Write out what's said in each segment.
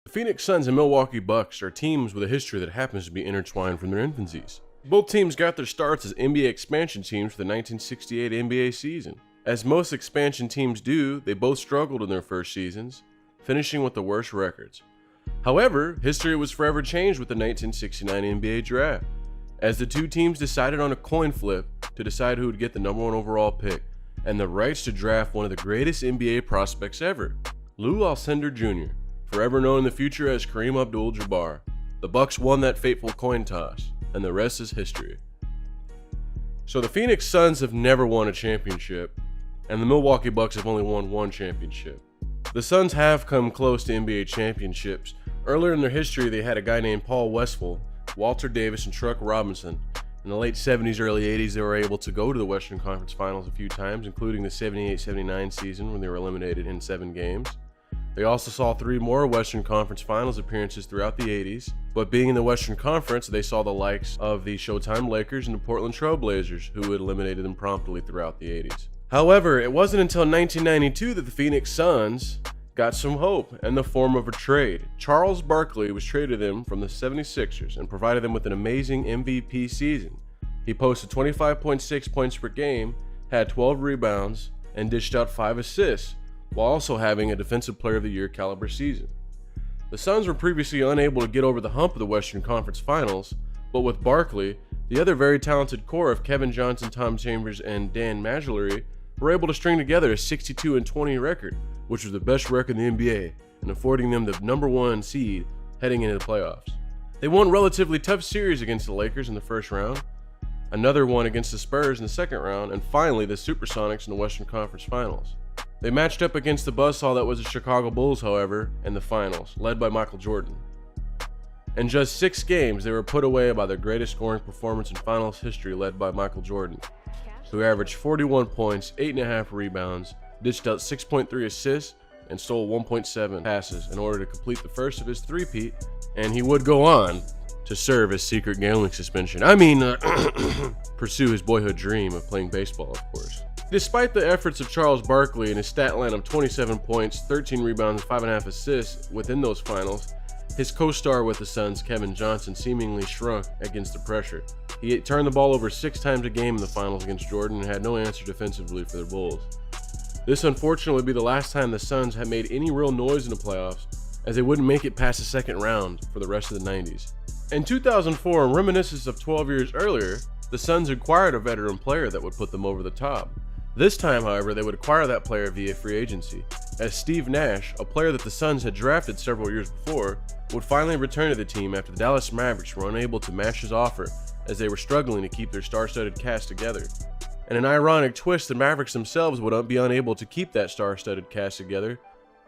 The Phoenix Suns and Milwaukee Bucks are teams with a history that happens to be intertwined from their infancies. Both teams got their starts as NBA expansion teams for the 1968 NBA season. As most expansion teams do, they both struggled in their first seasons, finishing with the worst records. However, history was forever changed with the 1969 NBA draft, as the two teams decided on a coin flip to decide who would get the number 1 overall pick and the rights to draft one of the greatest NBA prospects ever, Lou Alcindor Jr., forever known in the future as Kareem Abdul-Jabbar. The Bucks won that fateful coin toss, and the rest is history. So the Phoenix Suns have never won a championship, and the Milwaukee Bucks have only won one championship. The Suns have come close to NBA championships. Earlier in their history, they had a guy named Paul Westphal, Walter Davis, and Truck Robinson. In the late 70s, early 80s, they were able to go to the Western Conference Finals a few times, including the 78-79 season when they were eliminated in 7 games. They also saw 3 more Western Conference Finals appearances throughout the 80s, but being in the Western Conference, they saw the likes of the Showtime Lakers and the Portland Trail Blazers, who had eliminated them promptly throughout the 80s. However, it wasn't until 1992 that the Phoenix Suns got some hope in the form of a trade. Charles Barkley was traded to them from the 76ers and provided them with an amazing MVP season. He posted 25.6 points per game, had 12 rebounds, and dished out 5 assists, while also having a Defensive Player of the Year caliber season. The Suns were previously unable to get over the hump of the Western Conference Finals, but with Barkley, the other very talented core of Kevin Johnson, Tom Chambers, and Dan Majerle were able to string together a 62-20 record, which was the best record in the NBA, and affording them the number 1 seed heading into the playoffs. They won a relatively tough series against the Lakers in the first round, another one against the Spurs in the second round, and finally the Supersonics in the Western Conference Finals. They matched up against the buzzsaw that was the Chicago Bulls, however, in the finals, led by Michael Jordan. In just 6 games, they were put away by their greatest scoring performance in finals history, led by Michael Jordan, who averaged 41 points, 8.5 rebounds, dished out 6.3 assists, and stole 1.7 passes in order to complete the first of his three-peat, and he would go on to serve his secret gambling suspension. Pursue his boyhood dream of playing baseball, of course. Despite the efforts of Charles Barkley and his stat line of 27 points, 13 rebounds, and 5.5 assists within those finals, his co-star with the Suns, Kevin Johnson, seemingly shrunk against the pressure. He turned the ball over 6 times a game in the finals against Jordan and had no answer defensively for the Bulls. This unfortunately would be the last time the Suns had made any real noise in the playoffs, as they wouldn't make it past the second round for the rest of the 90s. In 2004, in reminiscence of 12 years earlier, the Suns acquired a veteran player that would put them over the top. This time, however, they would acquire that player via free agency, as Steve Nash, a player that the Suns had drafted several years before, would finally return to the team after the Dallas Mavericks were unable to match his offer, as they were struggling to keep their star-studded cast together. In an ironic twist, the Mavericks themselves would be unable to keep that star-studded cast together,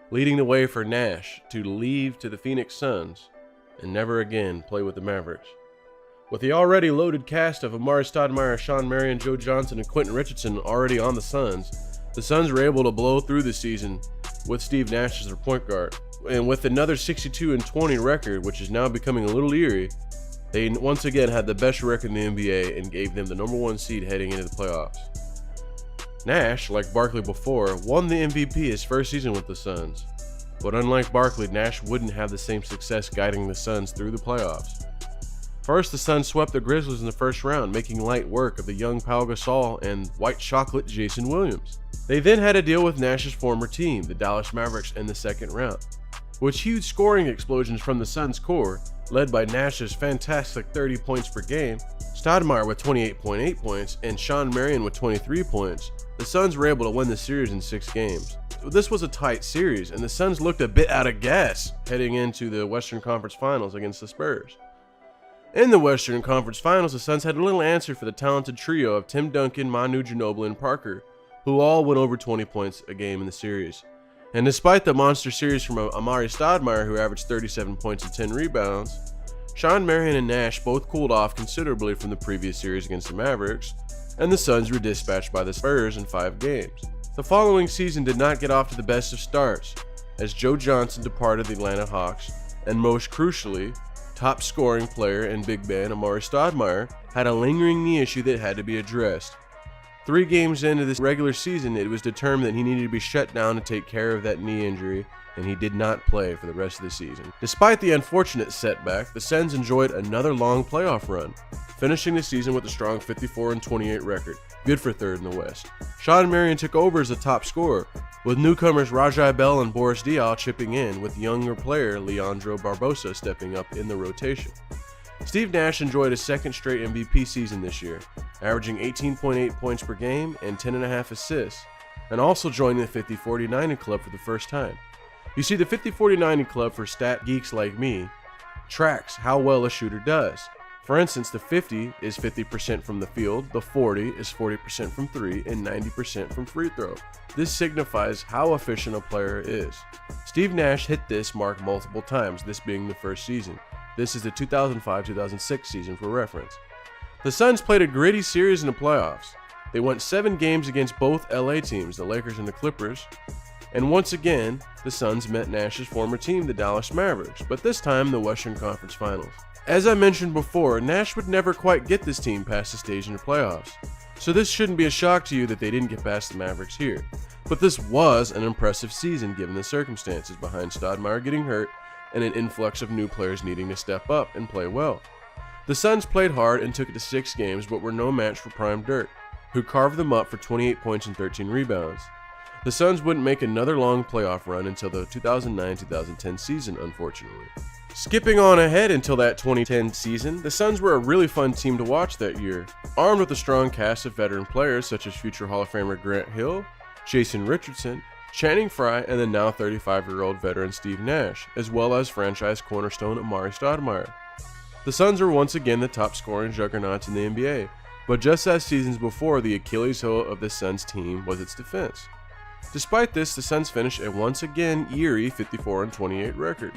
leading the way for Nash to leave to the Phoenix Suns and never again play with the Mavericks. With the already loaded cast of Amar'e Stoudemire, Shawn Marion, Joe Johnson, and Quentin Richardson already on the Suns were able to blow through the season with Steve Nash as their point guard. And with another 62-20 record, which is now becoming a little eerie, they once again had the best record in the NBA and gave them the number 1 seed heading into the playoffs. Nash, like Barkley before, won the MVP his first season with the Suns. But unlike Barkley, Nash wouldn't have the same success guiding the Suns through the playoffs. First, the Suns swept the Grizzlies in the first round, making light work of the young Pau Gasol and white chocolate Jason Williams. They then had to deal with Nash's former team, the Dallas Mavericks, in the second round, with huge scoring explosions from the Suns' core, led by Nash's fantastic 30 points per game, Stoudemire with 28.8 points, and Shawn Marion with 23 points. The Suns were able to win the series in 6 games. This was a tight series, and the Suns looked a bit out of gas heading into the Western Conference Finals against the Spurs. In the Western Conference Finals, the Suns had little answer for the talented trio of Tim Duncan, Manu Ginobili, and Parker, who all went over 20 points a game in the series. And despite the monster series from Amar'e Stoudemire, who averaged 37 points and 10 rebounds, Shawn Marion and Nash both cooled off considerably from the previous series against the Mavericks, and the Suns were dispatched by the Spurs in 5 games. The following season did not get off to the best of starts, as Joe Johnson departed the Atlanta Hawks, and most crucially, top scoring player and big man Amar'e Stoudemire had a lingering knee issue that had to be addressed. 3 games into this regular season, it was determined that he needed to be shut down to take care of that knee injury, and he did not play for the rest of the season. Despite the unfortunate setback, the Sens enjoyed another long playoff run, finishing the season with a strong 54-28 record, good for third in the West. Sean Marion took over as the top scorer, with newcomers Rajai Bell and Boris Diaw chipping in, with younger player Leandro Barbosa stepping up in the rotation. Steve Nash enjoyed his second straight MVP season this year, averaging 18.8 points per game and 10.5 assists, and also joining the 50-40-90 club for the first time. You see, the 50-40-90 club, for stat geeks like me, tracks how well a shooter does. For instance, the 50 is 50% from the field, the 40 is 40% from 3, and 90% from free throw. This signifies how efficient a player is. Steve Nash hit this mark multiple times, this being the first season. This is the 2005-2006 season for reference. The Suns played a gritty series in the playoffs. They went 7 games against both LA teams, the Lakers and the Clippers, and once again, the Suns met Nash's former team, the Dallas Mavericks, but this time the Western Conference Finals. As I mentioned before, Nash would never quite get this team past the stage in the playoffs, so this shouldn't be a shock to you that they didn't get past the Mavericks here. But this was an impressive season given the circumstances behind Stoudemire getting hurt and an influx of new players needing to step up and play well. The Suns played hard and took it to 6 games, but were no match for Prime Dirt, who carved them up for 28 points and 13 rebounds. The Suns wouldn't make another long playoff run until the 2009-2010 season, unfortunately. Skipping on ahead until that 2010 season, the Suns were a really fun team to watch that year, armed with a strong cast of veteran players such as future Hall of Famer Grant Hill, Jason Richardson, Channing Frye, and the now 35-year-old veteran Steve Nash, as well as franchise cornerstone Amari Stoudemire. The Suns were once again the top scoring juggernauts in the NBA, but just as seasons before, the Achilles heel of the Suns team was its defense. Despite this, the Suns finished a once again eerie 54-28 record.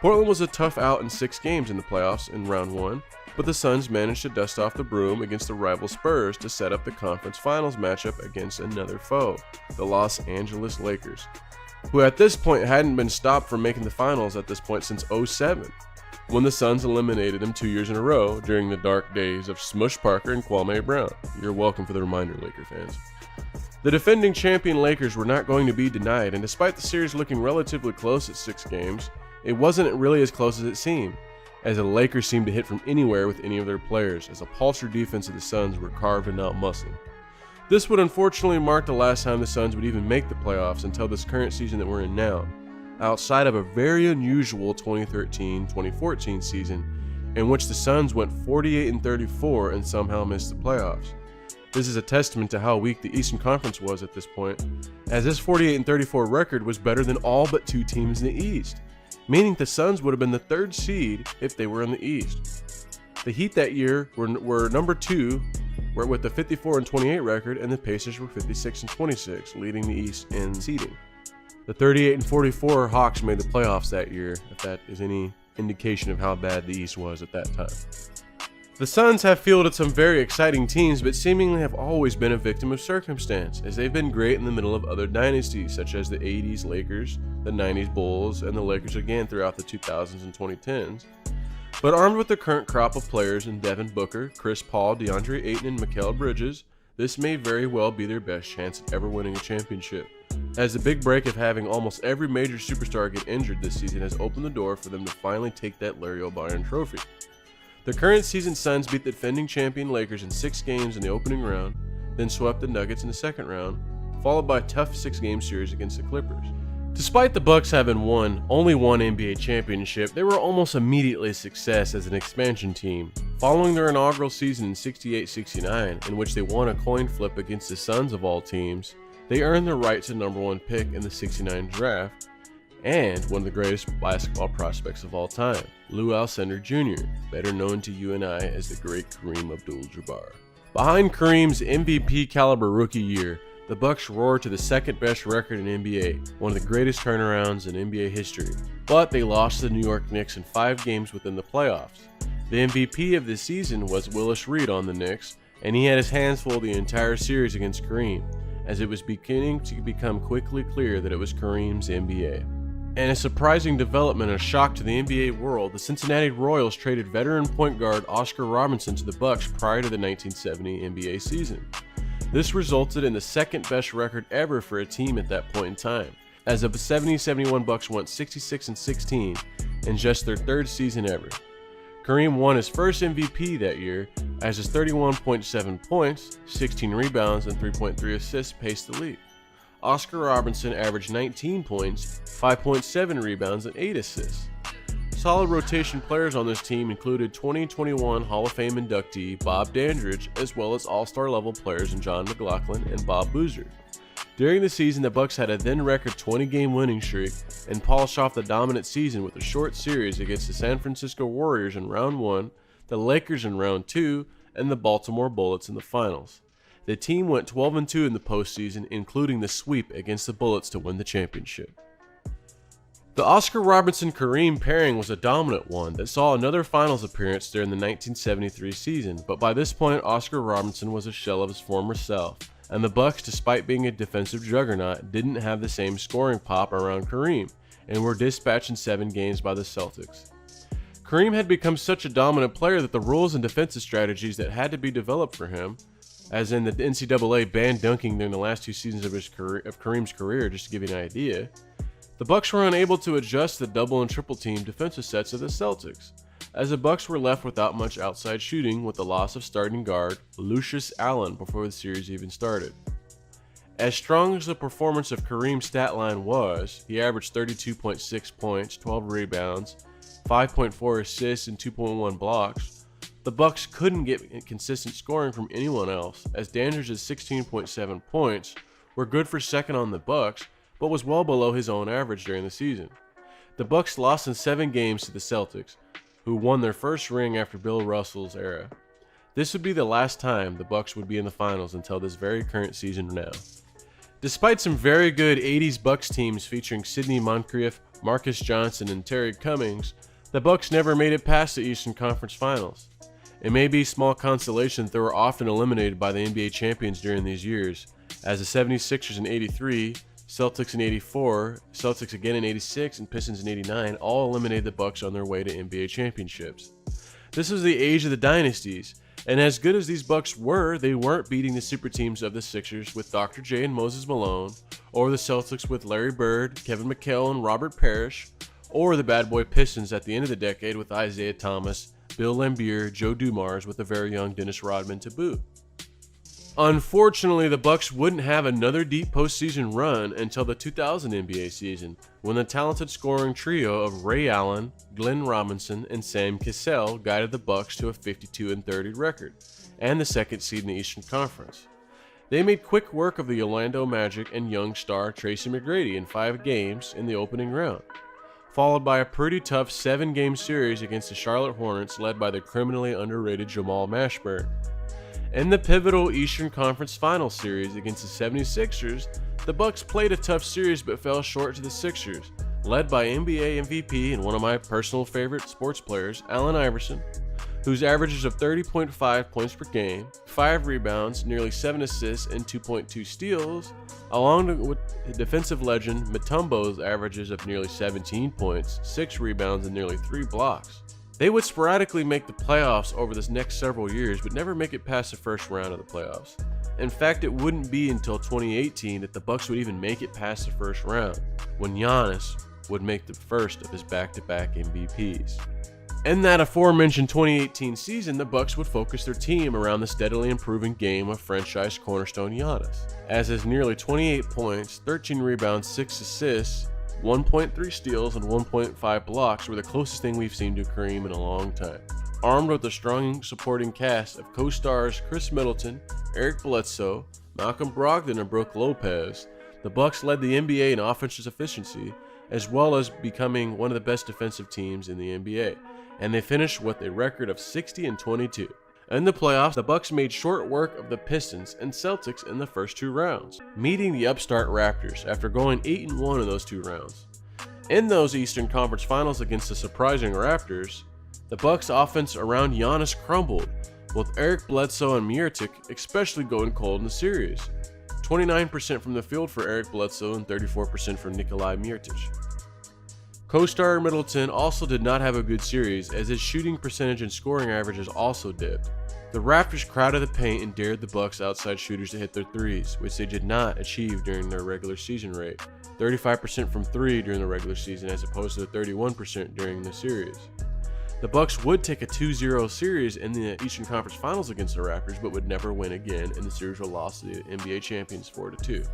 Portland was a tough out in 6 games in the playoffs in round 1, but the Suns managed to dust off the broom against the rival Spurs to set up the conference finals matchup against another foe, the Los Angeles Lakers, who at this point hadn't been stopped from making the finals at this point since 2007, when the Suns eliminated them 2 years in a row during the dark days of Smush Parker and Kwame Brown. You're welcome for the reminder, Laker fans. The defending champion Lakers were not going to be denied, and despite the series looking relatively close at 6 games, it wasn't really as close as it seemed, as the Lakers seemed to hit from anywhere with any of their players, as the upholstered defense of the Suns were carved and outmuscled. This would unfortunately mark the last time the Suns would even make the playoffs until this current season that we're in now, outside of a very unusual 2013-2014 season in which the Suns went 48-34 and somehow missed the playoffs. This is a testament to how weak the Eastern Conference was at this point, as this 48-34 record was better than all but 2 teams in the East, meaning the Suns would have been the 3rd seed if they were in the East. The Heat that year were number 2 with the 54-28 record, and the Pacers were 56-26, leading the East in seeding. The 38-44 Hawks made the playoffs that year, if that is any indication of how bad the East was at that time. The Suns have fielded some very exciting teams, but seemingly have always been a victim of circumstance, as they've been great in the middle of other dynasties, such as the 80s Lakers, the 90s Bulls, and the Lakers again throughout the 2000s and 2010s. But armed with the current crop of players in Devin Booker, Chris Paul, DeAndre Ayton, and Mikal Bridges, this may very well be their best chance at ever winning a championship, as the big break of having almost every major superstar get injured this season has opened the door for them to finally take that Larry O'Brien trophy. The current season Suns beat the defending champion Lakers in 6 games in the opening round, then swept the Nuggets in the second round, followed by a tough 6-game series against the Clippers. Despite the Bucks having won only one NBA championship, they were almost immediately a success as an expansion team. Following their inaugural season in 68-69, in which they won a coin flip against the Suns of all teams, they earned the right to number 1 pick in the 69 draft, and one of the greatest basketball prospects of all time, Lou Alcindor Jr., better known to you and I as the great Kareem Abdul-Jabbar. Behind Kareem's MVP caliber rookie year, the Bucks roared to the second best record in NBA, one of the greatest turnarounds in NBA history, but they lost to the New York Knicks in 5 games within the playoffs. The MVP of the season was Willis Reed on the Knicks, and he had his hands full the entire series against Kareem, as it was beginning to become quickly clear that it was Kareem's NBA. And a surprising development and a shock to the NBA world, the Cincinnati Royals traded veteran point guard Oscar Robinson to the Bucks prior to the 1970 NBA season. This resulted in the second best record ever for a team at that point in time, as the 70-71 Bucks went 66-16 in just their third season ever. Kareem won his first MVP that year as his 31.7 points, 16 rebounds, and 3.3 assists paced the league. Oscar Robertson averaged 19 points, 5.7 rebounds, and 8 assists. Solid rotation players on this team included 2021 Hall of Fame inductee Bob Dandridge, as well as all-star level players in John McLaughlin and Bob Boozer. During the season, the Bucks had a then-record 20-game winning streak and polished off the dominant season with a short series against the San Francisco Warriors in Round 1, the Lakers in Round 2, and the Baltimore Bullets in the finals. The team went 12-2 in the postseason, including the sweep against the Bullets to win the championship. The Oscar Robertson-Kareem pairing was a dominant one that saw another finals appearance during the 1973 season, but by this point Oscar Robertson was a shell of his former self, and the Bucks, despite being a defensive juggernaut, didn't have the same scoring pop around Kareem, and were dispatched in 7 games by the Celtics. Kareem had become such a dominant player that the rules and defensive strategies that had to be developed for him, as in the NCAA banned dunking during the last 2 seasons of Kareem's career, just to give you an idea, the Bucks were unable to adjust the double and triple team defensive sets of the Celtics, as the Bucks were left without much outside shooting with the loss of starting guard Lucius Allen before the series even started. As strong as the performance of Kareem's stat line was, he averaged 32.6 points, 12 rebounds, 5.4 assists, and 2.1 blocks. The Bucks couldn't get consistent scoring from anyone else, as Dandridge's 16.7 points were good for second on the Bucks, but was well below his own average during the season. The Bucks lost in 7 games to the Celtics, who won their first ring after Bill Russell's era. This would be the last time the Bucks would be in the finals until this very current season now. Despite some very good 80s Bucks teams featuring Sidney Moncrief, Marcus Johnson, and Terry Cummings, the Bucks never made it past the Eastern Conference Finals. It may be small consolation that they were often eliminated by the NBA champions during these years, as the 76ers in '83, Celtics in '84, Celtics again in '86, and Pistons in '89 all eliminated the Bucks on their way to NBA championships. This was the age of the dynasties, and as good as these Bucks were, they weren't beating the super teams of the Sixers with Dr. J and Moses Malone, or the Celtics with Larry Bird, Kevin McHale, and Robert Parrish, or the bad boy Pistons at the end of the decade with Isaiah Thomas, Bill Laimbeer, Joe Dumars, with a very young Dennis Rodman to boot. Unfortunately, the Bucks wouldn't have another deep postseason run until the 2000 NBA season, when the talented scoring trio of Ray Allen, Glenn Robinson, and Sam Cassell guided the Bucks to a 52-30 record, and the second seed in the Eastern Conference. They made quick work of the Orlando Magic and young star Tracy McGrady in 5 games in the opening round, followed by a pretty tough 7-game series against the Charlotte Hornets led by the criminally underrated Jamal Mashburn. In the pivotal Eastern Conference Finals series against the 76ers, the Bucks played a tough series but fell short to the Sixers, led by NBA MVP and one of my personal favorite sports players, Allen Iverson, whose averages of 30.5 points per game, 5 rebounds, nearly 7 assists, and 2.2 steals, along with defensive legend Mutombo's averages of nearly 17 points, 6 rebounds, and nearly 3 blocks. They would sporadically make the playoffs over this next several years, but never make it past the first round of the playoffs. In fact, it wouldn't be until 2018 that the Bucks would even make it past the first round, when Giannis would make the first of his back-to-back MVPs. In that aforementioned 2018 season, the Bucks would focus their team around the steadily improving game of franchise cornerstone Giannis, as his nearly 28 points, 13 rebounds, 6 assists, 1.3 steals, and 1.5 blocks were the closest thing we've seen to Kareem in a long time. Armed with a strong supporting cast of co-stars Chris Middleton, Eric Bledsoe, Malcolm Brogdon, and Brook Lopez, the Bucks led the NBA in offensive efficiency, as well as becoming one of the best defensive teams in the NBA, and they finished with a record of 60-22. In the playoffs, the Bucks made short work of the Pistons and Celtics in the first 2 rounds, meeting the upstart Raptors after going 8-1 in those 2 rounds. In those Eastern Conference Finals against the surprising Raptors, the Bucks' offense around Giannis crumbled, with Eric Bledsoe and Mirotic especially going cold in the series. 29% from the field for Eric Bledsoe and 34% for Nikolai Mirotic. Co-star Middleton also did not have a good series, as his shooting percentage and scoring averages also dipped. The Raptors crowded the paint and dared the Bucks outside shooters to hit their threes, which they did not achieve during their regular season rate, 35% from three during the regular season as opposed to 31% during the series. The Bucks would take a 2-0 series in the Eastern Conference Finals against the Raptors, but would never win again, and the series was lost to the NBA champions 4-2.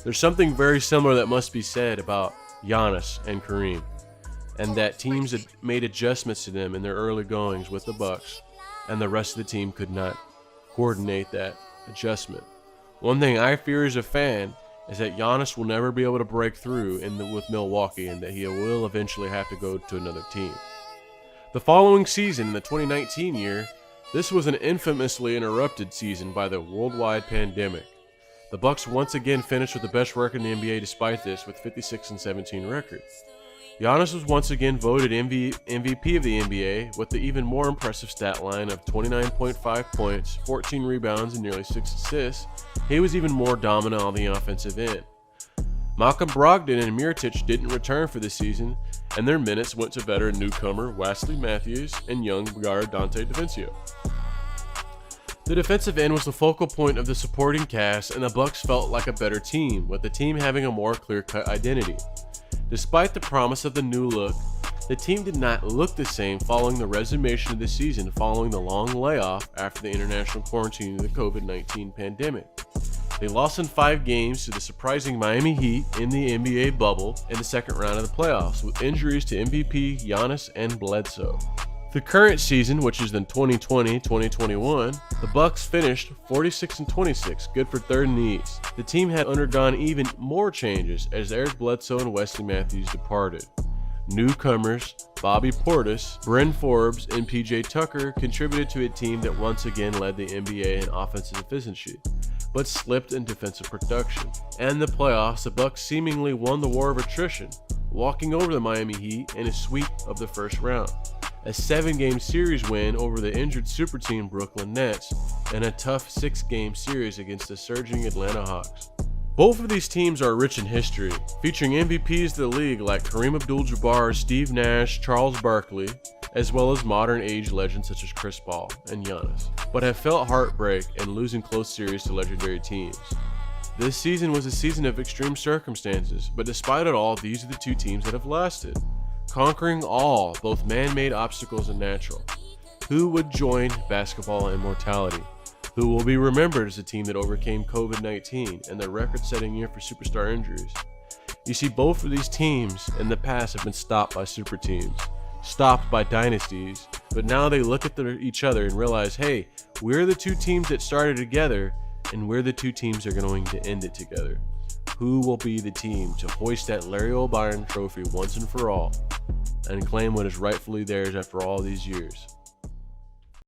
There's something very similar that must be said about Giannis and Kareem, and that teams had made adjustments to them in their early goings with the Bucks, and the rest of the team could not coordinate that adjustment. One thing I fear as a fan is that Giannis will never be able to break through with Milwaukee, and that he will eventually have to go to another team. The following season, in the 2019 year, this was an infamously interrupted season by the worldwide pandemic. The Bucks once again finished with the best record in the NBA despite this, with 56-17 record. Giannis was once again voted MVP of the NBA with the even more impressive stat line of 29.5 points, 14 rebounds, and nearly 6 assists. He was even more dominant on the offensive end. Malcolm Brogdon and Mirotic didn't return for the season, and their minutes went to veteran newcomer Wesley Matthews and young guard Dante DiVincenzo. The defensive end was the focal point of the supporting cast, and the Bucks felt like a better team, with the team having a more clear-cut identity. Despite the promise of the new look, the team did not look the same following the resummation of the season following the long layoff after the international quarantine of the COVID-19 pandemic. They lost in 5 games to the surprising Miami Heat in the NBA bubble in the second round of the playoffs, with injuries to MVP Giannis and Bledsoe. The current season, which is the 2020-2021, the Bucks finished 46-26, good for third in the East. The team had undergone even more changes as Eric Bledsoe and Wesley Matthews departed. Newcomers Bobby Portis, Bryn Forbes, and PJ Tucker contributed to a team that once again led the NBA in offensive efficiency, but slipped in defensive production. And in the playoffs, the Bucks seemingly won the war of attrition, walking over the Miami Heat in a sweep of the first round, a 7-game series win over the injured super team Brooklyn Nets, and a tough 6-game series against the surging Atlanta Hawks. Both of these teams are rich in history, featuring MVPs of the league like Kareem Abdul-Jabbar, Steve Nash, Charles Barkley, as well as modern age legends such as Chris Paul and Giannis, but have felt heartbreak and losing close series to legendary teams. This season was a season of extreme circumstances, but despite it all, these are the two teams that have lasted, conquering all, both man-made obstacles and natural. Who would join basketball immortality? Who will be remembered as a team that overcame COVID-19 and the record-setting year for superstar injuries? You see, both of these teams in the past have been stopped by super teams, stopped by dynasties, but now they look at each other and realize, hey, we're the two teams that started together, and we're the two teams that are going to end it together. Who will be the team to hoist that Larry O'Brien trophy once and for all and claim what is rightfully theirs after all these years?